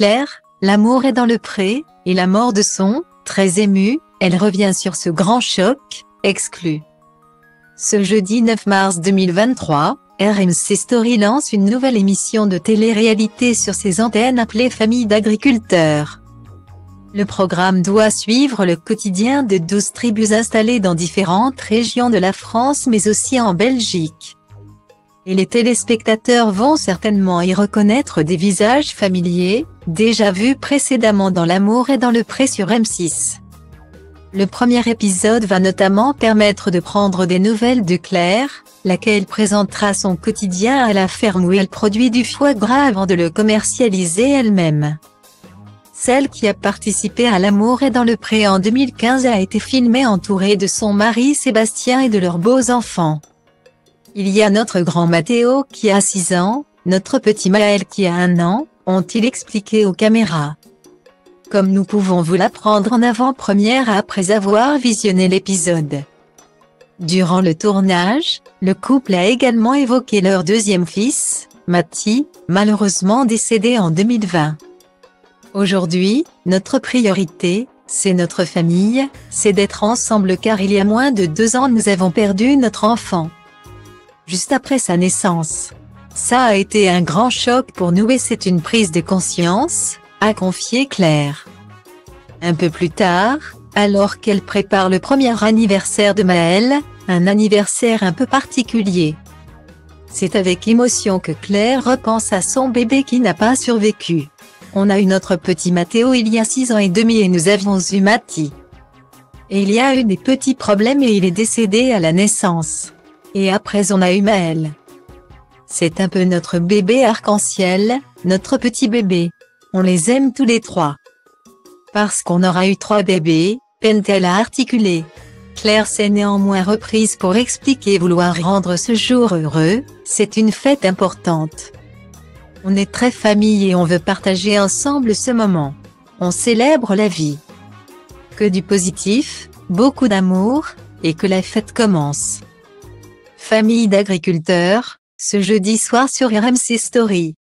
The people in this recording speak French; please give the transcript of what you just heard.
Claire, l'amour est dans le pré, et la mort de son, très émue, elle revient sur ce grand choc, exclu. Ce jeudi 9 mars 2023, RMC Story lance une nouvelle émission de télé-réalité sur ses antennes appelée Famille d'agriculteurs. Le programme doit suivre le quotidien de 12 tribus installées dans différentes régions de la France mais aussi en Belgique. Et les téléspectateurs vont certainement y reconnaître des visages familiers, déjà vus précédemment dans L'amour est dans le pré sur M6. Le premier épisode va notamment permettre de prendre des nouvelles de Claire, laquelle présentera son quotidien à la ferme où elle produit du foie gras avant de le commercialiser elle-même. Celle qui a participé à L'amour est dans le pré en 2015 a été filmée entourée de son mari Sébastien et de leurs beaux enfants. Il y a notre grand Mathéo qui a 6 ans, notre petit Maël qui a 1 an, ont-ils expliqué aux caméras. Comme nous pouvons vous l'apprendre en avant-première après avoir visionné l'épisode. Durant le tournage, le couple a également évoqué leur deuxième fils, Mathie, malheureusement décédé en 2020. Aujourd'hui, notre priorité, c'est notre famille, c'est d'être ensemble car il y a moins de 2 ans nous avons perdu notre enfant. Juste après sa naissance. Ça a été un grand choc pour nous et c'est une prise de conscience, a confié Claire. Un peu plus tard, alors qu'elle prépare le premier anniversaire de Maël, un anniversaire un peu particulier. C'est avec émotion que Claire repense à son bébé qui n'a pas survécu. On a eu notre petit Mathéo il y a 6 ans et demi et nous avions eu Mathie. Et il y a eu des petits problèmes et il est décédé à la naissance. Et après on a eu Maël. C'est un peu notre bébé arc-en-ciel, notre petit bébé. On les aime tous les 3. Parce qu'on aura eu 3 bébés, peine-t-elle à articuler. Claire s'est néanmoins reprise pour expliquer vouloir rendre ce jour heureux, c'est une fête importante. On est très famille et on veut partager ensemble ce moment. On célèbre la vie. Que du positif, beaucoup d'amour, et que la fête commence. Famille d'agriculteurs, ce jeudi soir sur RMC Story.